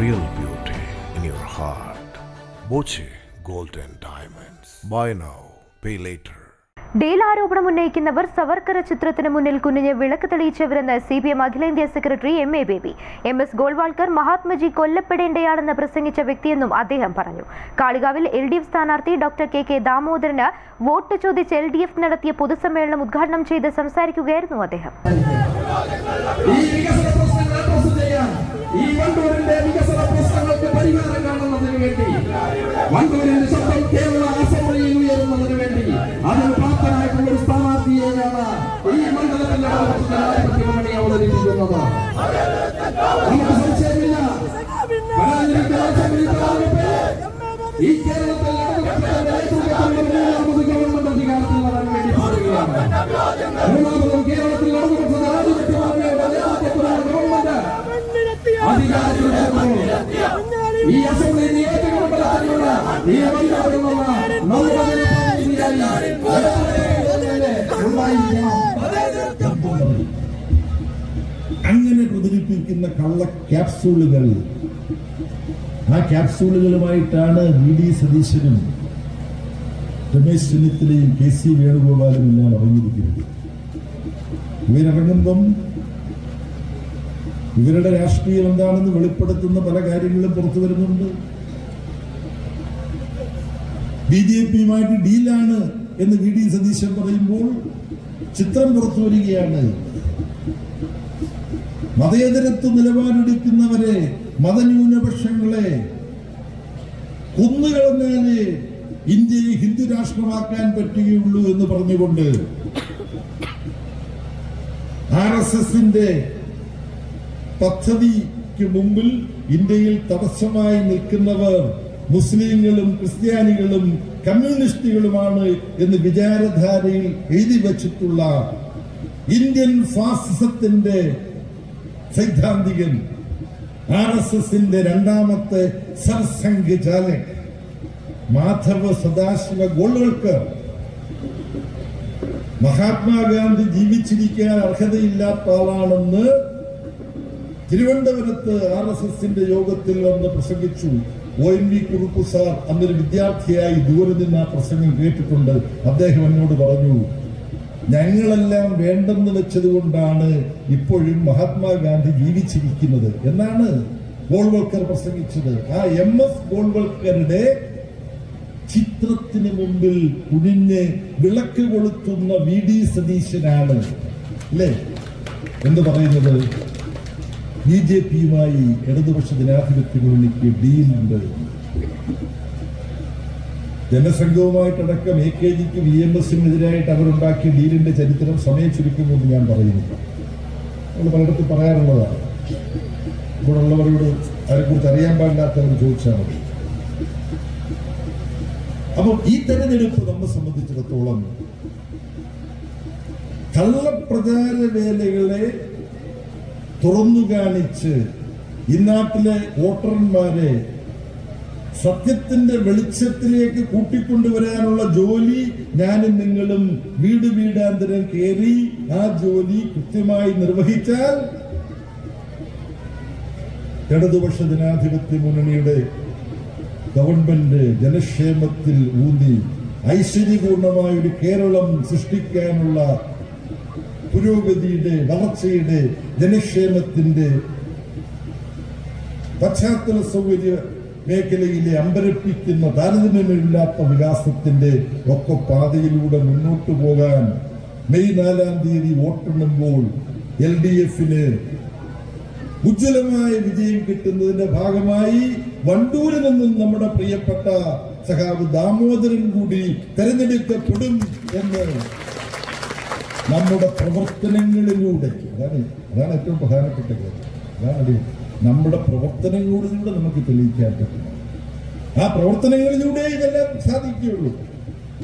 real beauty in your heart. Boche Gold and Diamonds. Buy now, pay later. Deal ആരോപണം ഉന്നയിക്കുന്നവർ സവർക്കർ ചിത്രത്തിന് മുന്നിൽ കുനിഞ്ഞ് വിളക്ക് തെളിയിച്ചവരെന്ന് CPM അഖിലേന്ത്യാ secretary MA Baby. MS Golwalkar Mahatmaji കൊല്ലപ്പെടേണ്ടയാണെന്ന് പ്രസംഗിച്ച വ്യക്തിയെന്നും അദ്ദേഹം പറഞ്ഞു. കാളികാവിൽ LDF സ്ഥാനാർത്ഥി ഡോക്ടർ KK ദാമോദരന് വോട്ട് ചോദിച്ച് LDF നടത്തിയ പൊതുസമ്മേളനം ഉദ്ഘാടനം ചെയ്ത് സംസാരിക്കുകയായിരുന്നു അദ്ദേഹം. അങ്ങനെ പ്രചരിപ്പിക്കുന്ന കള്ള ക്യാപ്സൂളുകൾ, ആ ക്യാപ്സൂളുകളുമായിട്ടാണ് VD സതീശനും രമേശ് ചെന്നിത്തലയും KC വേണുഗോപാലും എല്ലാം ഇറങ്ങിയിരിക്കുന്നത്. ഇവരിറങ്ങുമ്പം ഇവരുടെ രാഷ്ട്രീയം എന്താണെന്ന് വെളിപ്പെടുത്തുന്ന പല കാര്യങ്ങളും പുറത്തു വരുന്നുണ്ട്. BJPയുമായിട്ട് ഡീലാണ് എന്ന് VD സതീശൻ പറയുമ്പോൾ ചിത്രം പുറത്തു വരികയാണ്. മതേതരത്വ നിലപാടെടുക്കുന്നവരെ, മതന്യൂനപക്ഷങ്ങളെ കൊന്നുകളഞ്ഞാലേ ഇന്ത്യയെ ഹിന്ദു രാഷ്ട്രമാക്കാൻ പറ്റുകയുള്ളൂ എന്ന് പറഞ്ഞുകൊണ്ട് RSSന്റെ പദ്ധതിക്ക് മുമ്പിൽ ഇന്ത്യയിൽ തടസ്സമായി നിൽക്കുന്നവർ മുസ്ലിങ്ങളും ക്രിസ്ത്യാനികളും കമ്മ്യൂണിസ്റ്റുകളുമാണ് എന്ന് വിചാരധാരയിൽ എഴുതി വച്ചിട്ടുള്ള ഇന്ത്യൻ ഫാസിസത്തിന്റെ സൈദ്ധാന്തികൻ, RSSന്റെ രണ്ടാമത്തെ സർസംഘചാലക് മാധവ സദാശിവ ഗോൾവൽക്കർ മഹാത്മാഗാന്ധി ജീവിച്ചിരിക്കാൻ അർഹതയില്ലാത്ത ആളാണെന്ന് തിരുവനന്തപുരത്ത് RSSന്റെ യോഗത്തിൽ വന്ന് പ്രസംഗിച്ചു. ONV കുറുപ്പ് സാർ അന്നൊരു വിദ്യാർത്ഥിയായി ദൂരെ നിന്ന് ആ പ്രസംഗം കേട്ടിട്ടുണ്ട്. അദ്ദേഹം എന്നോട് പറഞ്ഞു, ഞങ്ങളെല്ലാം വേണ്ടെന്ന് വെച്ചതുകൊണ്ടാണ് ഇപ്പോഴും മഹാത്മാഗാന്ധി ജീവിച്ചിരിക്കുന്നത് എന്നാണ് ഗോൾവൽക്കർ പ്രസംഗിച്ചത്. ആ MS ഗോൾവൽക്കറുടെ ചിത്രത്തിന് മുമ്പിൽ കുനിഞ്ഞ് വിളക്ക് കൊളുത്തുന്ന VD സതീശനാണ് അല്ലേ എന്ന് പറയുന്നത്. BJPയുമായി ഇടതുപക്ഷ ജനാധിപത്യ മുന്നണിക്ക് ഡീലുണ്ട്. ജനസംഘവുമായിട്ടടക്കം AKGക്ക് VMSനെതിരായിട്ട് അവരുണ്ടാക്കിയ ഡീലിന്റെ ചരിത്രം സമയം ചുരുക്കുമെന്ന് ഞാൻ പറയുന്നു. നമ്മൾ പലയിടത്തും പറയാറുള്ളതാണ്. ഇവിടെ ഉള്ളവരോട് അതിനെക്കുറിച്ച് അറിയാൻ പാടില്ലാത്തവർ ചോദിച്ചാൽ മതി. അപ്പോൾ ഈ തെരഞ്ഞെടുപ്പ് നമ്മെ സംബന്ധിച്ചിടത്തോളം കള്ളപ്രചാര വേലകളെ തുറന്നു കാണിച്ച് ഈ നാട്ടിലെ വോട്ടർമാരെ സത്യത്തിന്റെ വെളിച്ചത്തിലേക്ക് കൂട്ടിക്കൊണ്ടുവരാനുള്ള ജോലി ഞാനും നിങ്ങളും വീട് വീടാന്തരം കയറി ആ ജോലി കൃത്യമായി നിർവഹിച്ചാൽ ഇടതുപക്ഷ ജനാധിപത്യ മുന്നണിയുടെ ഗവൺമെന്റ് ജനക്ഷേമത്തിൽ ഊന്നി ഐശ്വര്യപൂർണമായ ഒരു കേരളം സൃഷ്ടിക്കാനുള്ള പുരോഗതിയുടെ, വളർച്ചയുടെ, ജനക്ഷേമത്തിന്റെ, പശ്ചാത്തല സൗകര്യ മേഖലയിലെ അമ്പരപ്പിക്കുന്ന താരതമ്യമില്ലാത്ത വികാസത്തിന്റെ ഒക്കെ പാതയിലൂടെ മുന്നോട്ടു പോകാൻ മെയ് 4-ാം തീയതി വോട്ടെണ്ണുമ്പോൾ LDFന് ഉജ്ജ്വലമായ വിജയം കിട്ടുന്നതിന്റെ ഭാഗമായി വണ്ടൂരിൽ നിന്നും നമ്മുടെ പ്രിയപ്പെട്ട സഖാവ് ദാമോദരൻ കൂടി തെരഞ്ഞെടുക്കപ്പെടും എന്ന് നമ്മുടെ പ്രവർത്തനങ്ങളിലൂടെ, അതാണ് ഏറ്റവും പ്രധാനപ്പെട്ട കാര്യം. അതാണ് നമ്മുടെ പ്രവർത്തനങ്ങളിലൂടെ നമുക്ക് തെളിയിക്കാൻ പറ്റും. ആ പ്രവർത്തനങ്ങളിലൂടെ ഇതെല്ലാം സാധിക്കുകയുള്ളൂ.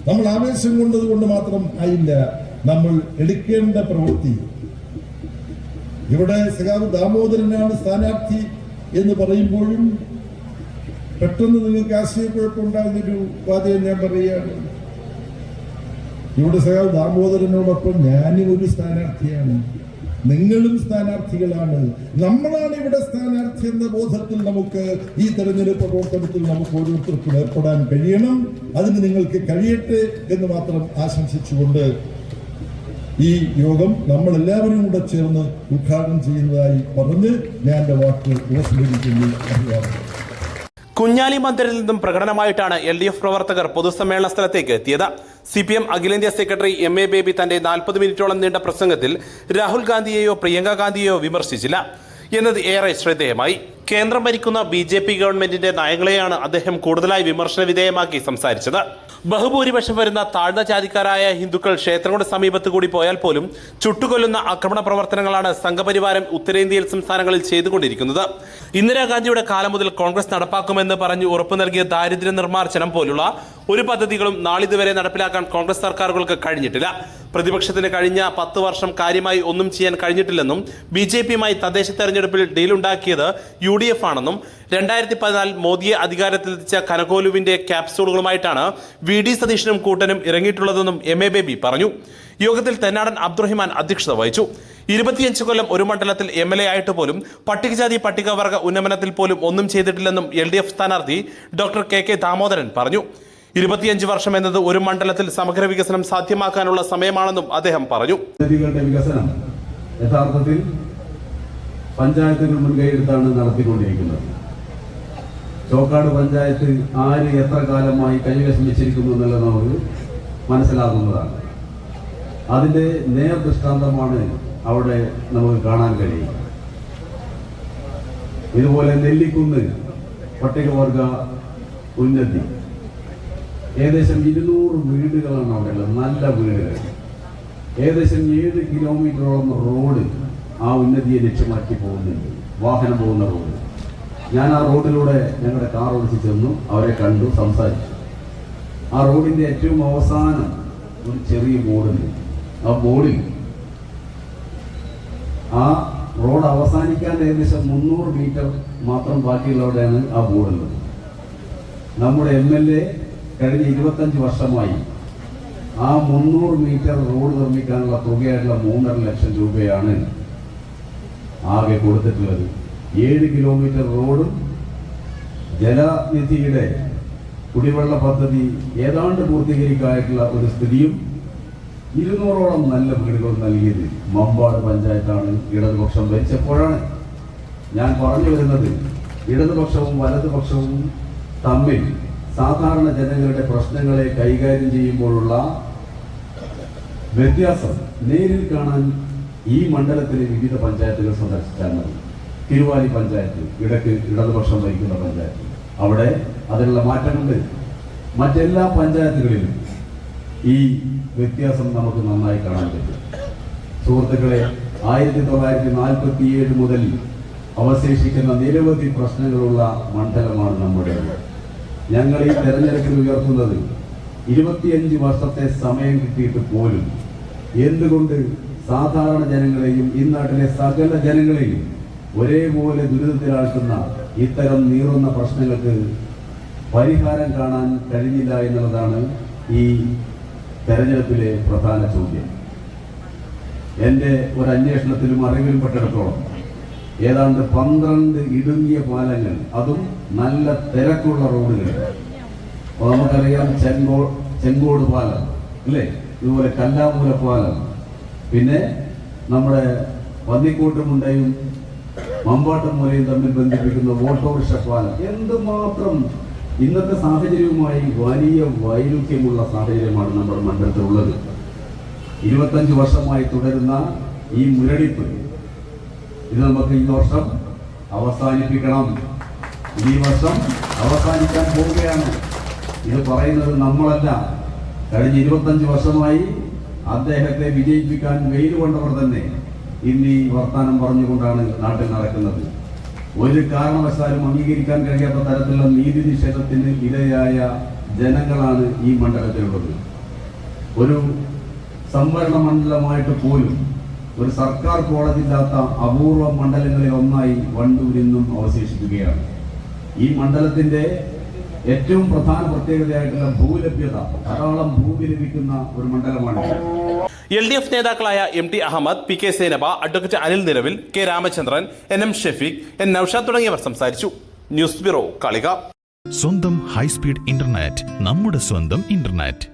നമ്മൾ ആവേശം കൊണ്ടതുകൊണ്ട് മാത്രം ആയില്ല നമ്മൾ എടുക്കേണ്ട പ്രവൃത്തി. ഇവിടെ സഖാവ് ദാമോദരനാണ് സ്ഥാനാർത്ഥി എന്ന് പറയുമ്പോഴും പെട്ടെന്ന് നിങ്ങൾക്ക് ആശയക്കുഴപ്പമുണ്ടാകുന്നൊരു വാദം ഞാൻ പറയുകയാണ്. ഇവിടെ സഖാവ് ദാമോദരനോടൊപ്പം ഞാനും ഒരു സ്ഥാനാർത്ഥിയാണ്, നിങ്ങളും സ്ഥാനാർത്ഥികളാണ്, നമ്മളാണ് ഇവിടെ സ്ഥാനാർത്ഥി എന്ന ബോധത്തിൽ നമുക്ക് ഈ തെരഞ്ഞെടുപ്പ് പ്രവർത്തനത്തിൽ നമുക്ക് ഓരോരുത്തർക്കും ഏർപ്പെടാൻ കഴിയണം. അതിന് നിങ്ങൾക്ക് കഴിയട്ടെ എന്ന് മാത്രം ആശംസിച്ചുകൊണ്ട് ഈ യോഗം നമ്മളെല്ലാവരും കൂടെ ചേർന്ന് ഉദ്ഘാടനം ചെയ്യുന്നതായി പറഞ്ഞ് ഞാൻ എൻ്റെ വാക്ക് ഉപസംഹരിക്കുന്നു. അഭിവാദനം. കുഞ്ഞാലി മന്ദിരിൽ നിന്നും പ്രകടനമായിട്ടാണ് LDF പ്രവർത്തകർ പൊതുസമ്മേളന സ്ഥലത്തേക്ക് എത്തിയത്. CPM അഖിലേന്ത്യാ സെക്രട്ടറി MA ബേബി തന്റെ 40 മിനിറ്റോളം നീണ്ട പ്രസംഗത്തിൽ രാഹുൽ ഗാന്ധിയെയോ പ്രിയങ്ക ഗാന്ധിയെയോ വിമർശിച്ചില്ല എന്നത് ഏറെ ശ്രദ്ധേയമായി. കേന്ദ്രം ഭരിക്കുന്ന BJP ഗവൺമെന്റിന്റെ നയങ്ങളെയാണ് അദ്ദേഹം കൂടുതലായി വിമർശന വിധേയമാക്കി സംസാരിച്ചത്. ബഹുഭൂരിപക്ഷം വരുന്ന താഴ്ന്ന ജാതിക്കാരായ ഹിന്ദുക്കൾ ക്ഷേത്രങ്ങളുടെ സമീപത്ത് കൂടി പോയാൽ പോലും ചുട്ടുകൊല്ലുന്ന ആക്രമണ പ്രവർത്തനങ്ങളാണ് സംഘപരിവാരം ഉത്തരേന്ത്യയിൽ സംസ്ഥാനങ്ങളിൽ ചെയ്തുകൊണ്ടിരിക്കുന്നത്. ഇന്ദിരാഗാന്ധിയുടെ കാലം മുതൽ കോൺഗ്രസ് നടപ്പാക്കുമെന്ന് പറഞ്ഞ് ഉറപ്പു നൽകിയ ദാരിദ്ര്യ നിർമ്മാർജ്ജനം പോലുള്ള ഒരു പദ്ധതികളും നാളിതുവരെ നടപ്പിലാക്കാൻ കോൺഗ്രസ് സർക്കാരുകൾക്ക് കഴിഞ്ഞിട്ടില്ല. പ്രതിപക്ഷത്തിന് കഴിഞ്ഞ 10 വർഷം കാര്യമായി ഒന്നും ചെയ്യാൻ കഴിഞ്ഞിട്ടില്ലെന്നും BJPയുമായി തദ്ദേശ തെരഞ്ഞെടുപ്പിൽ ഡീലുണ്ടാക്കിയത് UDF ആണെന്നും 2014 മോദിയെ അധികാരത്തിലെത്തിച്ച കനകോലുവിന്റെ ക്യാപ്സൂളുകളുമായിട്ടാണ് VD സതീശനും കൂട്ടനും ഇറങ്ങിയിട്ടുള്ളതെന്നും MA ബേബി പറഞ്ഞു. യോഗത്തിൽ തെന്നാടൻ അബ്ദുറഹിമാൻ അധ്യക്ഷത വഹിച്ചു. 25 കൊല്ലം ഒരു മണ്ഡലത്തിൽ MLA ആയിട്ട് പോലും പട്ടികജാതി പട്ടികവർഗ ഉന്നമനത്തിൽ പോലും ഒന്നും ചെയ്തിട്ടില്ലെന്നും LDF സ്ഥാനാർത്ഥി ഡോക്ടർ KK ദാമോദരൻ പറഞ്ഞു. 25 വർഷം എന്നത് ഒരു മണ്ഡലത്തിൽ സമഗ്ര വികസനം സാധ്യമാക്കാനുള്ള സമയമാണെന്നും അദ്ദേഹം പറഞ്ഞു. വികസനം യഥാർത്ഥത്തിൽ പഞ്ചായത്തുകൾ മുൻകൈയെടുത്താണ് നടത്തിക്കൊണ്ടിരിക്കുന്നത്. ചോക്കാട് പഞ്ചായത്ത് ആര് എത്ര കാലമായി കൈവശം വെച്ചിരിക്കുന്നു എന്നുള്ളത് നമുക്ക് മനസ്സിലാകുന്നതാണ്. അതിന്റെ നേർദൃഷ്ടാന്തമാണ് അവിടെ നമുക്ക് കാണാൻ കഴിയും. ഇതുപോലെ നെല്ലിക്കുന്ന് പട്ടികവർഗ ഉന്നതി ഏകദേശം 200 വീടുകളാണ് അവിടെ ഉള്ളത്, നല്ല വീടുകൾ. ഏകദേശം 7 കിലോമീറ്ററോളം റോഡ് ആ ഉന്നതിയെ ലക്ഷ്യമാക്കി പോകുന്നുണ്ട്, വാഹനം പോകുന്ന റോഡ്. ഞാൻ ആ റോഡിലൂടെ ഞങ്ങളുടെ കാർ ഓടിച്ച് ചെന്നു, അവരെ കണ്ടു, സംസാരിച്ചു. ആ റോഡിന്റെ ഏറ്റവും അവസാനം ഒരു ചെറിയ ബോർഡുണ്ട്. ആ ബോർഡിൽ ആ റോഡ് അവസാനിക്കാൻ ഏകദേശം 300 മീറ്റർ മാത്രം ബാക്കിയുള്ളവിടെയാണ് ആ ബോർഡുള്ളത്. നമ്മുടെ MLA കഴിഞ്ഞ 25 വർഷമായി ആ 300 മീറ്റർ റോഡ് നിർമ്മിക്കാനുള്ള തുകയായിട്ടുള്ള 3.5 ലക്ഷം രൂപയാണ് ആകെ കൊടുത്തിട്ടുള്ളത്. 7 കിലോമീറ്റർ റോഡും ജലനിധിയുടെ കുടിവെള്ള പദ്ധതി ഏതാണ്ട് പൂർത്തീകരിക്കാനായിട്ടുള്ള ഒരു സ്ഥിതിയും 200ഓളം നല്ല വീടുകൾ നൽകിയത് മമ്പാട് പഞ്ചായത്താണ് ഇടതുപക്ഷം ഭരിച്ചപ്പോഴാണ്. ഞാൻ പറഞ്ഞു വരുന്നത് ഇടതുപക്ഷവും വലതുപക്ഷവും തമ്മിൽ സാധാരണ ജനങ്ങളുടെ പ്രശ്നങ്ങളെ കൈകാര്യം ചെയ്യുമ്പോഴുള്ള വ്യത്യാസം നേരിൽ കാണാൻ ഈ മണ്ഡലത്തിലെ വിവിധ പഞ്ചായത്തുകൾ സന്ദർശിച്ചാൽ മതി. തിരുവാലി പഞ്ചായത്ത് ഇടയ്ക്ക് ഇടതുപക്ഷം ഭരിക്കുന്ന പഞ്ചായത്ത്, അവിടെ അതിനുള്ള മാറ്റമുണ്ട്. മറ്റെല്ലാ പഞ്ചായത്തുകളിലും ഈ വ്യത്യാസം നമുക്ക് നന്നായി കാണാൻ പറ്റും. സുഹൃത്തുക്കളെ, 1947 മുതൽ അവശേഷിക്കുന്ന നിരവധി പ്രശ്നങ്ങളുള്ള മണ്ഡലമാണ് നമ്മുടെ. ഞങ്ങൾ ഈ തെരഞ്ഞെടുപ്പിൽ ഉയർത്തുന്നത് 25 വർഷത്തെ സമയം കിട്ടിയിട്ട് പോലും എന്തുകൊണ്ട് സാധാരണ ജനങ്ങളെയും ഈ നാട്ടിലെ സകല ജനങ്ങളെയും ഒരേപോലെ ദുരിതത്തിലാഴ്ത്തുന്ന ഇത്തരം നീറുന്ന പ്രശ്നങ്ങൾക്ക് പരിഹാരം കാണാൻ കഴിഞ്ഞില്ല എന്നുള്ളതാണ് ഈ തെരഞ്ഞെടുപ്പിലെ പ്രധാന ചോദ്യം. എൻ്റെ ഒരു അന്വേഷണത്തിലും അറിവിലും പെട്ടിടത്തോളം ഏതാണ്ട് 12 ഇടുങ്ങിയ പാലങ്ങൾ, അതും നല്ല തിരക്കുള്ള റോഡുകൾ. നമുക്കറിയാം ചെങ്കോട് പാലം അല്ലേ, ഇതുപോലെ കല്ലാമൂല പാലം, പിന്നെ നമ്മുടെ പന്നിക്കോട്ടുമുണ്ടയും മമ്പാട്ടുമൂലയും തമ്മിൽ ബന്ധിപ്പിക്കുന്ന ഓട്ടോറിക്ഷ പാലം. എന്തുമാത്രം ഇന്നത്തെ സാഹചര്യവുമായി വലിയ വൈരുദ്ധ്യമുള്ള സാഹചര്യമാണ് നമ്മുടെ മണ്ഡലത്തിലുള്ളത്. 25 വർഷമായി തുടരുന്ന ഈ മുരടിപ്പ് ഇത് നമുക്ക് ഈ വർഷം അവസാനിപ്പിക്കണം. ഈ വർഷം അവസാനിക്കാൻ പോവുകയാണ്. ഇത് പറയുന്നത് നമ്മളല്ല. കഴിഞ്ഞ 25 വർഷമായി അദ്ദേഹത്തെ വിജയിപ്പിക്കാൻ വെയിൽ കൊണ്ടവർ തന്നെ ഇന്ന് ഈ വർത്താനം പറഞ്ഞുകൊണ്ടാണ് നാട്ടിൽ നടക്കുന്നത്. ഒരു കാരണവശാലും അംഗീകരിക്കാൻ കഴിയാത്ത തരത്തിലുള്ള നീതി നിഷേധത്തിന് ഇരയായ ജനങ്ങളാണ് ഈ മണ്ഡലത്തിലുള്ളത്. ഒരു സംവരണ മണ്ഡലമായിട്ട് പോലും ഒരു സർക്കാർ കോളേജില്ലാത്ത അപൂർവ മണ്ഡലങ്ങളിൽ ഒന്നായി വണ്ടൂർ ഇന്നും അവശേഷിക്കുകയാണ്. ഈ മണ്ഡലത്തിന്റെ ഏറ്റവും പ്രധാന പ്രത്യേകതയായിട്ടുള്ള ഭൂലഭ്യത, ധാരാളം ഭൂമി ലഭിക്കുന്ന ഒരു മണ്ഡലമാണ്. LDF നേതാക്കളായ MT Ahammed, PK Zainaba, advocate Anil നിലവിൽ, K Ramachandran, NM Shefeeq, N Noushad തുടങ്ങിയവർ സംസാരിച്ചു. ന്യൂസ് ബ്യൂറോ, കാളിക. സ്വന്തം ഹൈസ്പീഡ് ഇന്റർനെറ്റ്, നമ്മുടെ സ്വന്തം ഇന്റർനെറ്റ്.